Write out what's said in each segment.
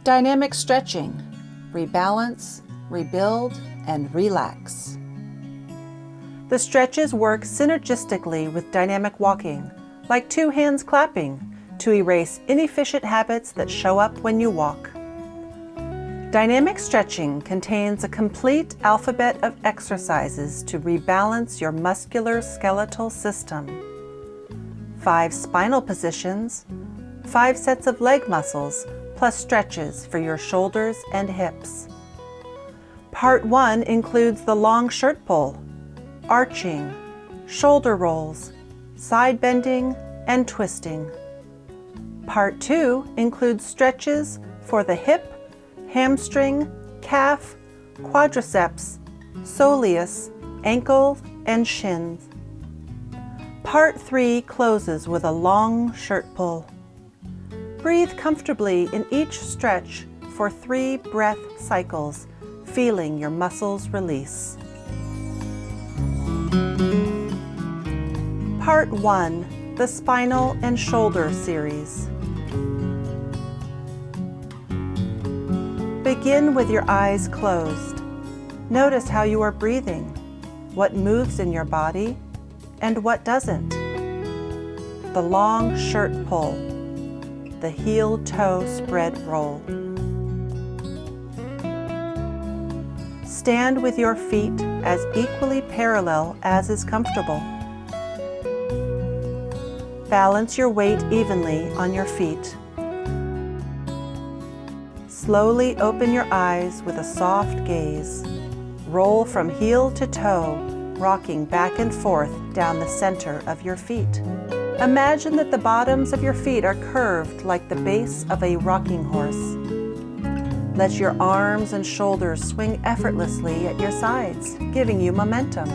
Dynamic stretching, rebalance, rebuild, and relax. The stretches work synergistically with dynamic walking, like two hands clapping, to erase inefficient habits that show up when you walk. Dynamic stretching contains a complete alphabet of exercises to rebalance your muscular skeletal system. 5 spinal positions, 5 sets of leg muscles, plus stretches for your shoulders and hips. Part 1 includes the long shirt pull, arching, shoulder rolls, side bending, and twisting. Part 2 includes stretches for the hip, hamstring, calf, quadriceps, soleus, ankle, and shins. Part 3 closes with a long shirt pull. Breathe comfortably in each stretch for 3 breath cycles, feeling your muscles release. Part 1, the Spinal and Shoulder Series. Begin with your eyes closed. Notice how you are breathing, what moves in your body, and what doesn't. The long shirt pull, the heel-toe spread roll. Stand with your feet as equally parallel as is comfortable. Balance your weight evenly on your feet. Slowly open your eyes with a soft gaze. Roll from heel to toe, rocking back and forth down the center of your feet. Imagine that the bottoms of your feet are curved like the base of a rocking horse. Let your arms and shoulders swing effortlessly at your sides, giving you momentum.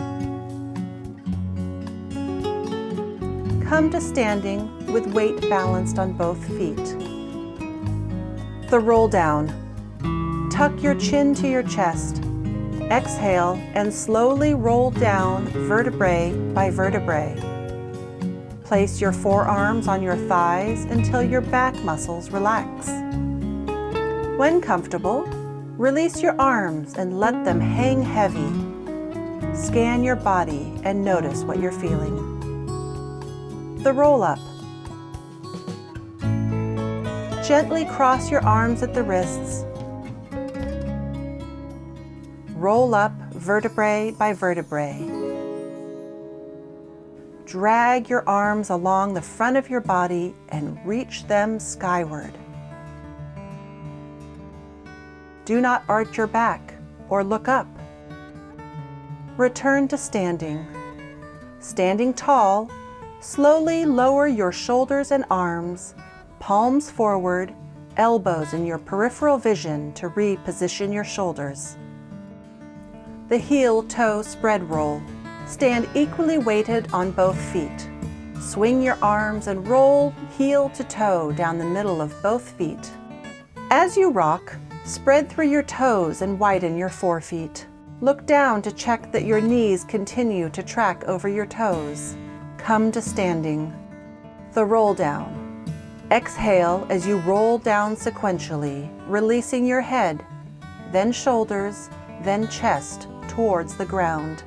Come to standing with weight balanced on both feet. The roll down. Tuck your chin to your chest. Exhale and slowly roll down vertebrae by vertebrae. Place your forearms on your thighs until your back muscles relax. When comfortable, release your arms and let them hang heavy. Scan your body and notice what you're feeling. The roll up. Gently cross your arms at the wrists. Roll up vertebrae by vertebrae. Drag your arms along the front of your body and reach them skyward. Do not arch your back or look up. Return to standing. Standing tall, slowly lower your shoulders and arms, palms forward, elbows in your peripheral vision to reposition your shoulders. The heel-toe spread roll. Stand equally weighted on both feet. Swing your arms and roll heel to toe down the middle of both feet. As you rock, spread through your toes and widen your forefeet. Look down to check that your knees continue to track over your toes. Come to standing. The roll down. Exhale as you roll down sequentially, releasing your head, then shoulders, then chest towards the ground.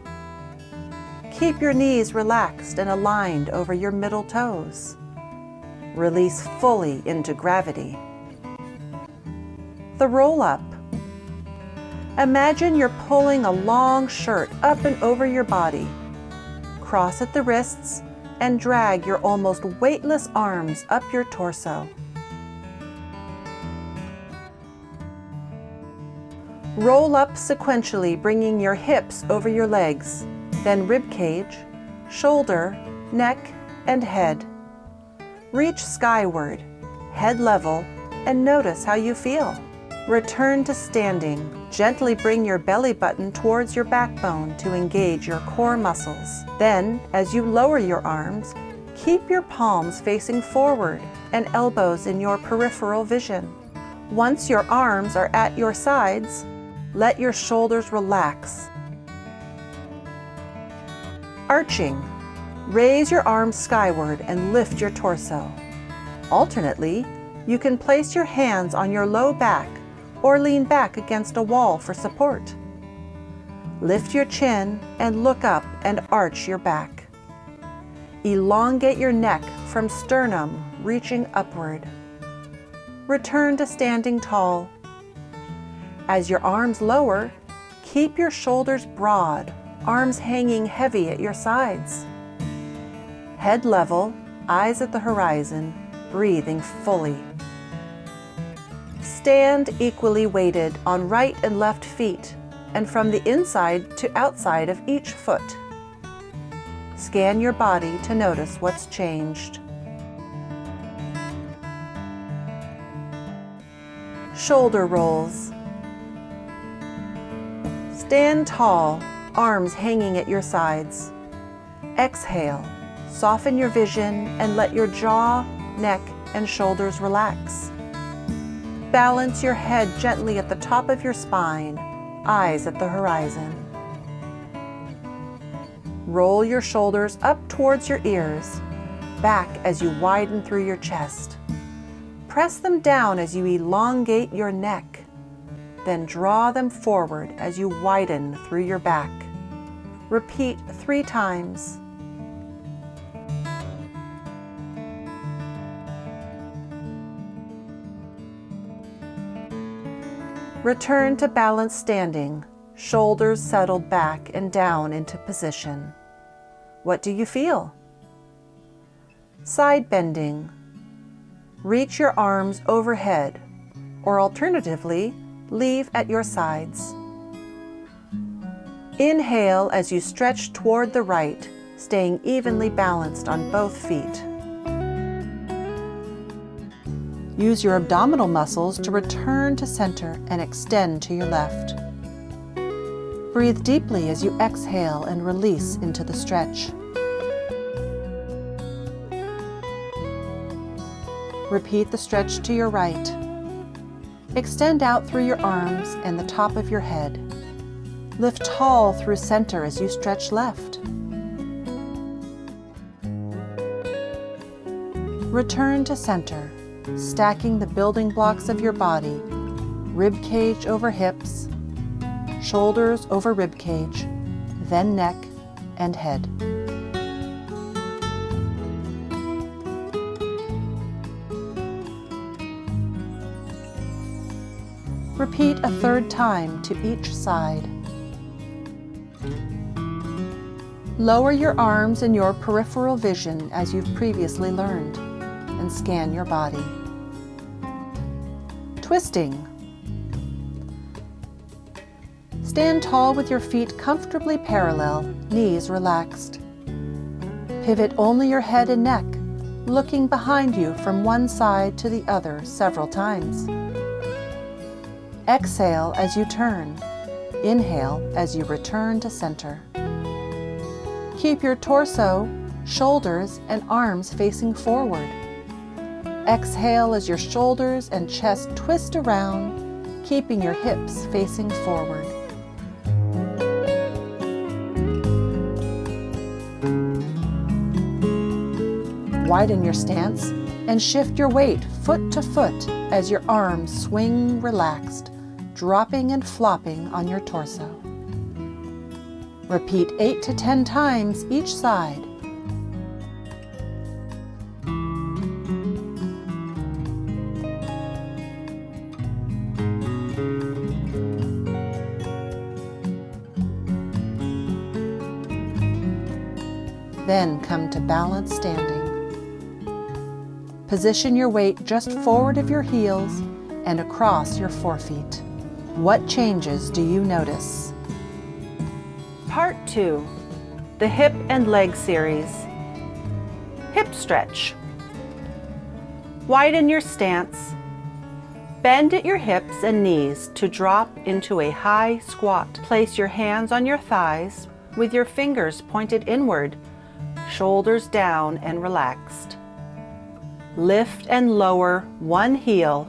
Keep your knees relaxed and aligned over your middle toes. Release fully into gravity. The roll up. Imagine you're pulling a long shirt up and over your body. Cross at the wrists and drag your almost weightless arms up your torso. Roll up sequentially, bringing your hips over your legs, then rib cage, shoulder, neck, and head. Reach skyward, head level, and notice how you feel. Return to standing. Gently bring your belly button towards your backbone to engage your core muscles. Then, as you lower your arms, keep your palms facing forward and elbows in your peripheral vision. Once your arms are at your sides, let your shoulders relax. Arching. Raise your arms skyward and lift your torso. Alternately, You can place your hands on your low back or lean back against a wall for support. Lift your chin and look up and arch your back. Elongate your neck from sternum reaching upward. Return to standing tall. As your arms lower, keep your shoulders broad, arms hanging heavy at your sides. Head level, eyes at the horizon, breathing fully. Stand equally weighted on right and left feet and from the inside to outside of each foot. Scan your body to notice what's changed. Shoulder rolls. Stand tall, arms hanging at your sides. Exhale, soften your vision and let your jaw, neck, and shoulders relax. Balance your head gently at the top of your spine, eyes at the horizon. Roll your shoulders up towards your ears, back as you widen through your chest. Press them down as you elongate your neck, then draw them forward as you widen through your back. Repeat 3 times. Return to balanced standing, shoulders settled back and down into position. What do you feel? Side bending. Reach your arms overhead, or alternatively, leave at your sides. Inhale as you stretch toward the right, staying evenly balanced on both feet. Use your abdominal muscles to return to center and extend to your left. Breathe deeply as you exhale and release into the stretch. Repeat the stretch to your right. Extend out through your arms and the top of your head. Lift tall through center as you stretch left. Return to center, stacking the building blocks of your body, rib cage over hips, shoulders over rib cage, then neck and head. Repeat a 3rd time to each side. Lower your arms and your peripheral vision as you've previously learned, and scan your body. Twisting. Stand tall with your feet comfortably parallel, knees relaxed. Pivot only your head and neck, looking behind you from one side to the other several times. Exhale as you turn. Inhale as you return to center. Keep your torso, shoulders, and arms facing forward. Exhale as your shoulders and chest twist around, keeping your hips facing forward. Widen your stance and shift your weight foot to foot as your arms swing relaxed, dropping and flopping on your torso. Repeat 8 to 10 times each side. Then come to balanced standing. Position your weight just forward of your heels and across your forefeet. What changes do you notice? Part 2, the Hip and Leg Series. Hip stretch. Widen your stance. Bend at your hips and knees to drop into a high squat. Place your hands on your thighs with your fingers pointed inward, shoulders down and relaxed. Lift and lower one heel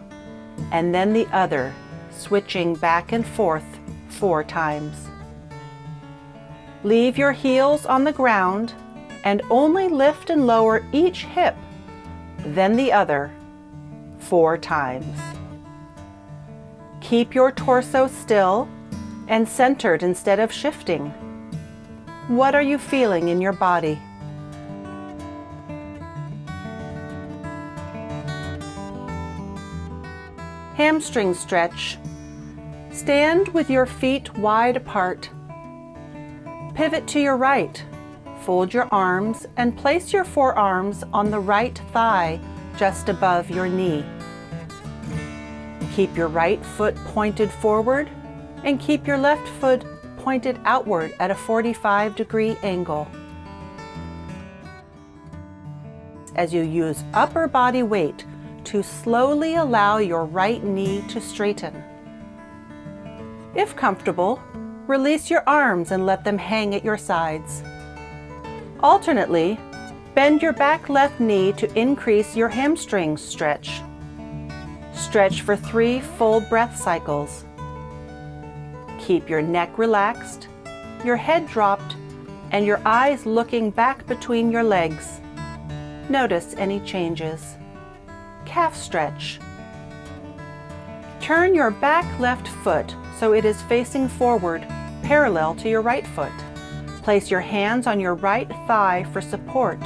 and then the other, switching back and forth 4 times. Leave your heels on the ground and only lift and lower each hip, then the other, 4 times. Keep your torso still and centered instead of shifting. What are you feeling in your body? Hamstring stretch. Stand with your feet wide apart. Pivot to your right. Fold your arms and place your forearms on the right thigh just above your knee. Keep your right foot pointed forward and keep your left foot pointed outward at a 45-degree angle. As you use upper body weight to slowly allow your right knee to straighten. If comfortable, release your arms and let them hang at your sides. Alternately, bend your back left knee to increase your hamstring stretch. Stretch for 3 full breath cycles. Keep your neck relaxed, your head dropped, and your eyes looking back between your legs. Notice any changes. Calf stretch. Turn your back left foot so it is facing forward, parallel to your right foot. Place your hands on your right thigh for support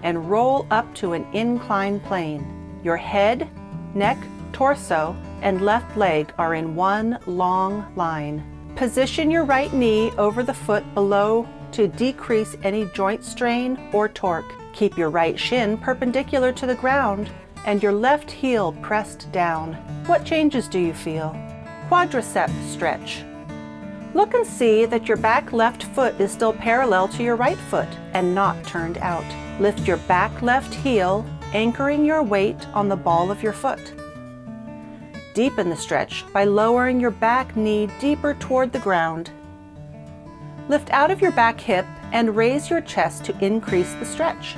and roll up to an inclined plane. Your head, neck, torso, and left leg are in one long line. Position your right knee over the foot below to decrease any joint strain or torque. Keep your right shin perpendicular to the ground and your left heel pressed down. What changes do you feel? Quadriceps stretch. Look and see that your back left foot is still parallel to your right foot and not turned out. Lift your back left heel, anchoring your weight on the ball of your foot. Deepen the stretch by lowering your back knee deeper toward the ground. Lift out of your back hip and raise your chest to increase the stretch.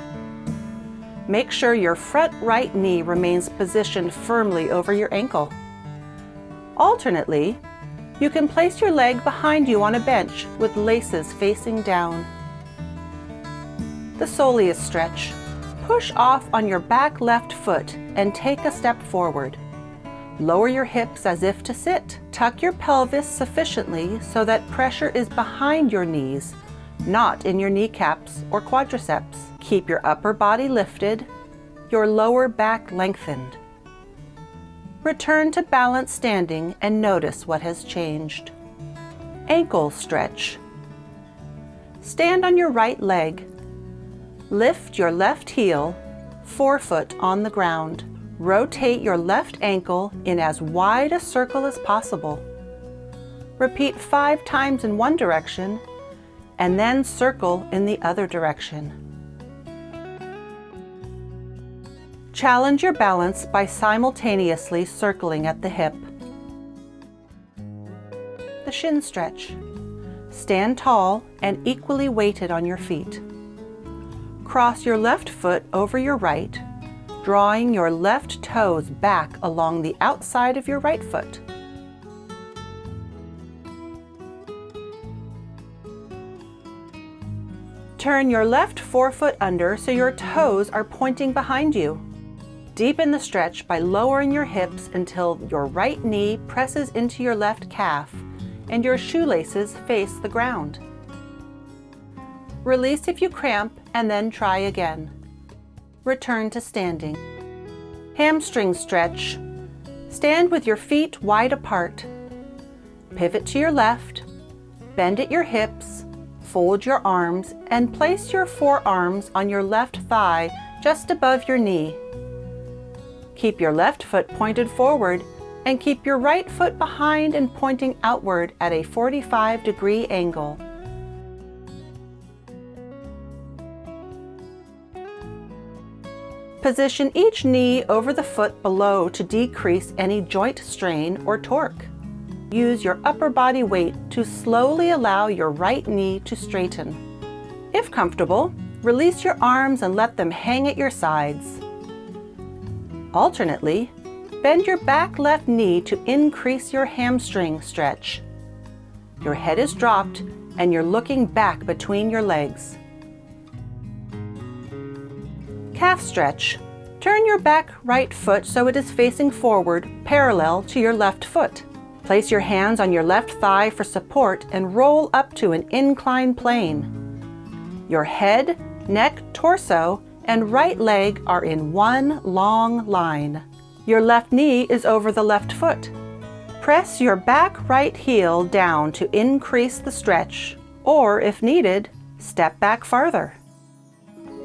Make sure your front right knee remains positioned firmly over your ankle. Alternately, you can place your leg behind you on a bench with laces facing down. The soleus stretch. Push off on your back left foot and take a step forward. Lower your hips as if to sit. Tuck your pelvis sufficiently so that pressure is behind your knees, not in your kneecaps or quadriceps. Keep your upper body lifted, your lower back lengthened. Return to balanced standing and notice what has changed. Ankle stretch. Stand on your right leg. Lift your left heel, forefoot on the ground. Rotate your left ankle in as wide a circle as possible. Repeat 5 times in one direction and then circle in the other direction. Challenge your balance by simultaneously circling at the hip. The shin stretch. Stand tall and equally weighted on your feet. Cross your left foot over your right, drawing your left toes back along the outside of your right foot. Turn your left forefoot under so your toes are pointing behind you. Deepen the stretch by lowering your hips until your right knee presses into your left calf and your shoelaces face the ground. Release if you cramp and then try again. Return to standing. Hamstring stretch. Stand with your feet wide apart. Pivot to your left, bend at your hips, fold your arms, and place your forearms on your left thigh just above your knee. Keep your left foot pointed forward and keep your right foot behind and pointing outward at a 45-degree angle. Position each knee over the foot below to decrease any joint strain or torque. Use your upper body weight to slowly allow your right knee to straighten. If comfortable, release your arms and let them hang at your sides. Alternately, bend your back left knee to increase your hamstring stretch. Your head is dropped and you're looking back between your legs. Calf stretch. Turn your back right foot so it is facing forward, parallel to your left foot. Place your hands on your left thigh for support and roll up to an inclined plane. Your head, neck, torso, and right leg are in one long line. Your left knee is over the left foot. Press your back right heel down to increase the stretch, or if needed, step back farther.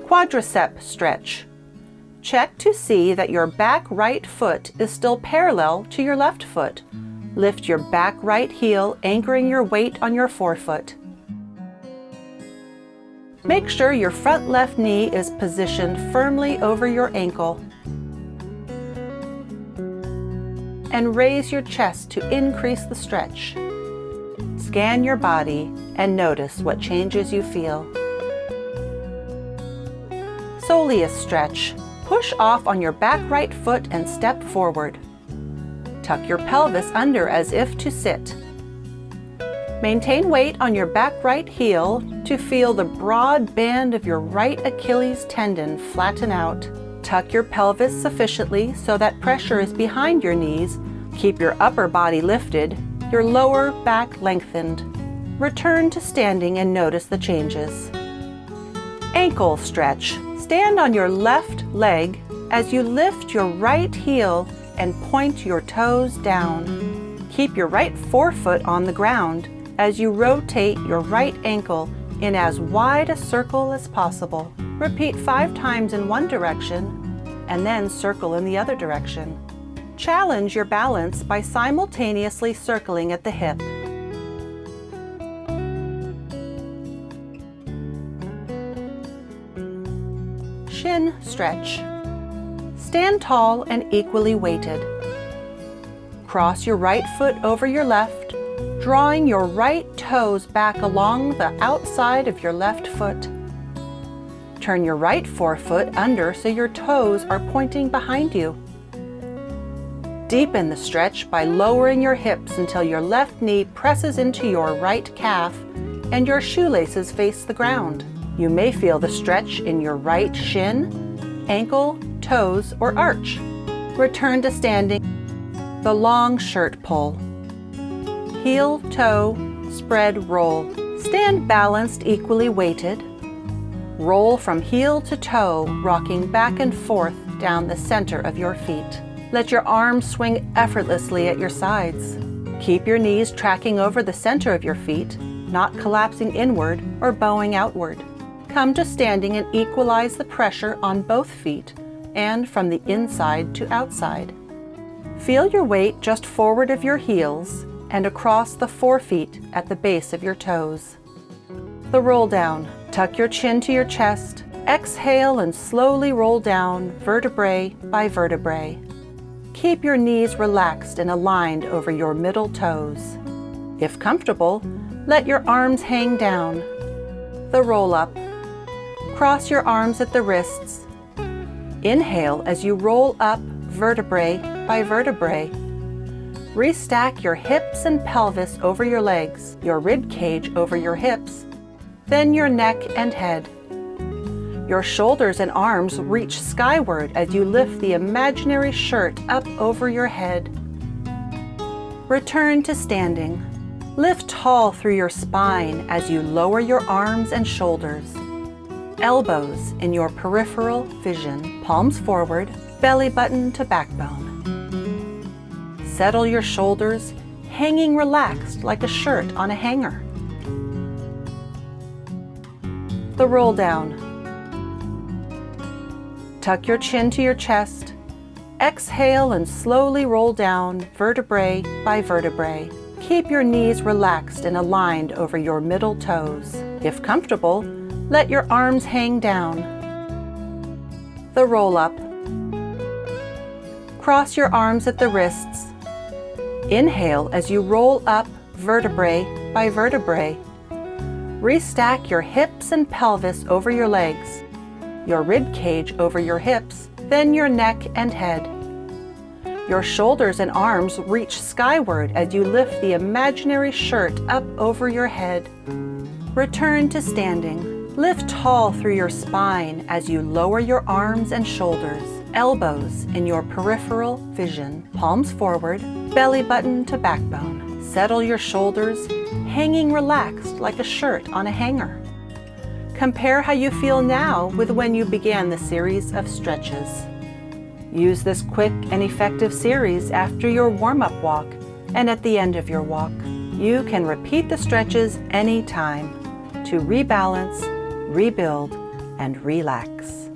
Quadriceps stretch. Check to see that your back right foot is still parallel to your left foot. Lift your back right heel, anchoring your weight on your forefoot. Make sure your front left knee is positioned firmly over your ankle. And raise your chest to increase the stretch. Scan your body and notice what changes you feel. Soleus stretch. Push off on your back right foot and step forward. Tuck your pelvis under as if to sit. Maintain weight on your back right heel to feel the broad band of your right Achilles tendon flatten out. Tuck your pelvis sufficiently so that pressure is behind your knees. Keep your upper body lifted, your lower back lengthened. Return to standing and notice the changes. Ankle stretch. Stand on your left leg as you lift your right heel and point your toes down. Keep your right forefoot on the ground as you rotate your right ankle in as wide a circle as possible. Repeat 5 times in one direction and then circle in the other direction. Challenge your balance by simultaneously circling at the hip. Shin stretch. Stand tall and equally weighted. Cross your right foot over your left, drawing your right toes back along the outside of your left foot. Turn your right forefoot under so your toes are pointing behind you. Deepen the stretch by lowering your hips until your left knee presses into your right calf and your shoelaces face the ground. You may feel the stretch in your right shin, ankle, toes, or arch. Return to standing. The long shirt pull. Heel, toe, spread, roll. Stand balanced, equally weighted. Roll from heel to toe, rocking back and forth down the center of your feet. Let your arms swing effortlessly at your sides. Keep your knees tracking over the center of your feet, not collapsing inward or bowing outward. Come to standing and equalize the pressure on both feet and from the inside to outside. Feel your weight just forward of your heels and across the forefeet at the base of your toes. The roll down. Tuck your chin to your chest. Exhale and slowly roll down vertebrae by vertebrae. Keep your knees relaxed and aligned over your middle toes. If comfortable, let your arms hang down. The roll up. Cross your arms at the wrists. Inhale as you roll up vertebrae by vertebrae. Restack your hips and pelvis over your legs, your rib cage over your hips, then your neck and head. Your shoulders and arms reach skyward as you lift the imaginary shirt up over your head. Return to standing. Lift tall through your spine as you lower your arms and shoulders. Elbows in your peripheral vision, palms forward, belly button to backbone. Settle your shoulders, hanging relaxed like a shirt on a hanger. The roll down. Tuck your chin to your chest. Exhale and slowly roll down vertebrae by vertebrae. Keep your knees relaxed and aligned over your middle toes. If comfortable, let your arms hang down. The roll up. Cross your arms at the wrists. Inhale as you roll up vertebrae by vertebrae. Restack your hips and pelvis over your legs, your rib cage over your hips, then your neck and head. Your shoulders and arms reach skyward as you lift the imaginary shirt up over your head. Return to standing. Lift tall through your spine as you lower your arms and shoulders. elbows in your peripheral vision, palms forward, belly button to backbone. Settle your shoulders, hanging relaxed like a shirt on a hanger. Compare how you feel now with when you began the series of stretches. Use this quick and effective series after your warm-up walk and at the end of your walk. You can repeat the stretches anytime to rebalance, rebuild, and relax.